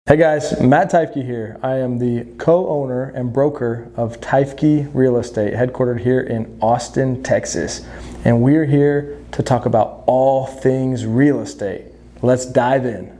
Hey guys, Matt Teifke here. I am the co-owner and broker of Teifke Real Estate, headquartered here in Austin, Texas. And we're here to talk about all things real estate. Let's dive in.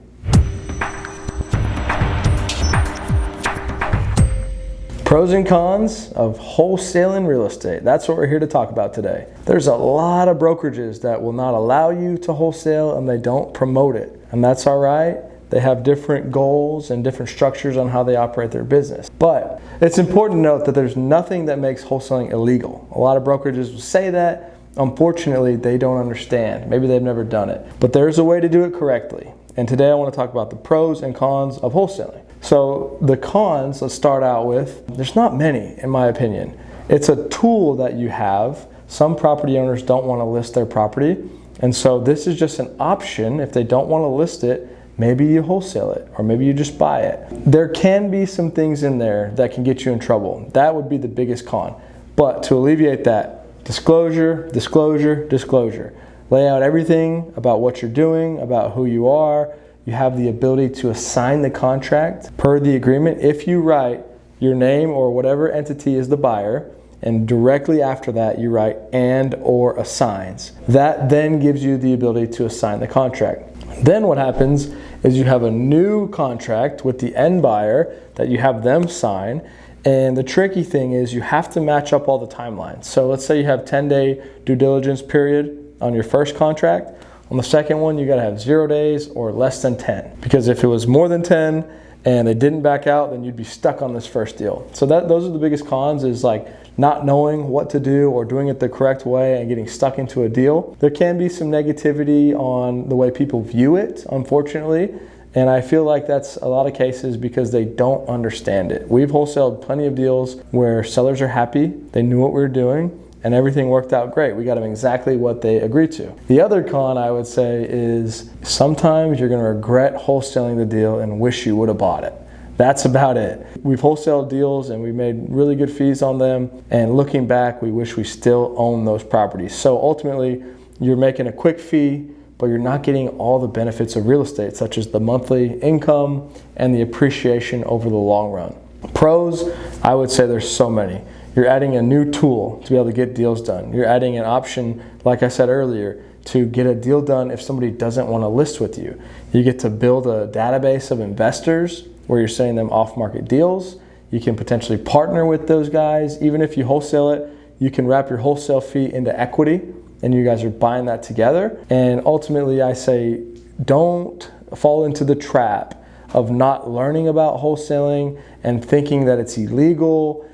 Pros and cons of wholesaling real estate. That's what we're here to talk about today. There's a lot of brokerages that will not allow you to wholesale and they don't promote it. And that's all right. They have different goals and different structures on how they operate their business. But it's important to note that there's nothing that makes wholesaling illegal. A lot of brokerages will say that. Unfortunately, they don't understand. Maybe they've never done it. But there's a way to do it correctly. And today I want to talk about the pros and cons of wholesaling. So the cons, let's start out with, there's not many in my opinion. It's a tool that you have. Some property owners don't want to list their property. And so this is just an option. If they don't want to list it, maybe you wholesale it, or maybe you just buy it. There can be some things in there that can get you in trouble. That would be the biggest con. But to alleviate that, disclosure, disclosure, disclosure. Lay out everything about what you're doing, about who you are. You have the ability to assign the contract per the agreement. If you write your name or whatever entity is the buyer, and directly after that you write and or assigns. That then gives you the ability to assign the contract. Then what happens is you have a new contract with the end buyer that you have them sign. And the tricky thing is you have to match up all the timelines. So let's say you have 10-day due diligence period on your first contract. On the second one, you got to have 0 days or less than 10. Because if it was more than 10 and they didn't back out, then you'd be stuck on this first deal. So those are the biggest cons, is like not knowing what to do or doing it the correct way and getting stuck into a deal. There can be some negativity on the way people view it, unfortunately. And I feel like that's a lot of cases because they don't understand it. We've wholesaled plenty of deals where sellers are happy, they knew what we were doing, and everything worked out great. We got them exactly what they agreed to. The other con I would say is sometimes you're going to regret wholesaling the deal and wish you would have bought it. That's about it. We've wholesaled deals and we made really good fees on them, and looking back, we wish we still own those properties. So ultimately, you're making a quick fee, but you're not getting all the benefits of real estate, such as the monthly income and the appreciation over the long run. Pros, I would say there's so many. You're adding a new tool to be able to get deals done. You're adding an option, like I said earlier, to get a deal done if somebody doesn't want to list with you. You get to build a database of investors where you're sending them off-market deals. You can potentially partner with those guys. Even if you wholesale it, you can wrap your wholesale fee into equity, and you guys are buying that together. And ultimately, I say, don't fall into the trap of not learning about wholesaling and thinking that it's illegal.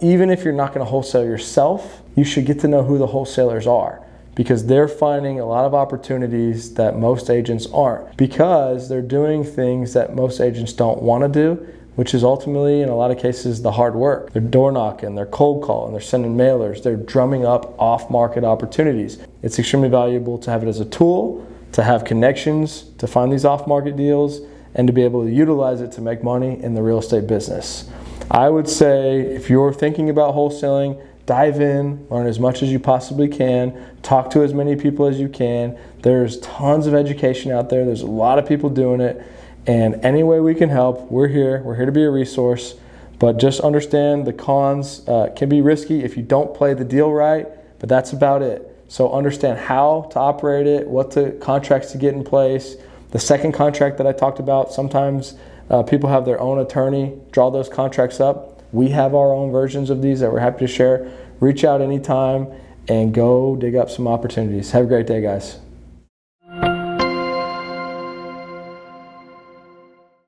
Even if you're not going to wholesale yourself, you should get to know who the wholesalers are, because they're finding a lot of opportunities that most agents aren't, because they're doing things that most agents don't want to do, which is ultimately, in a lot of cases, the hard work. They're door knocking, they're cold calling, they're sending mailers, they're drumming up off-market opportunities. It's extremely valuable to have it as a tool, to have connections, to find these off-market deals, and to be able to utilize it to make money in the real estate business. I would say if you're thinking about wholesaling, dive in, learn as much as you possibly can, talk to as many people as you can. There's tons of education out there. There's a lot of people doing it. And any way we can help, we're here. We're here to be a resource. But just understand the cons can be risky if you don't play the deal right, but that's about it. So understand how to operate it, what contracts to get in place. The second contract that I talked about, sometimes people have their own attorney draw those contracts up. We have our own versions of these that we're happy to share. Reach out anytime and go dig up some opportunities. Have a great day, guys.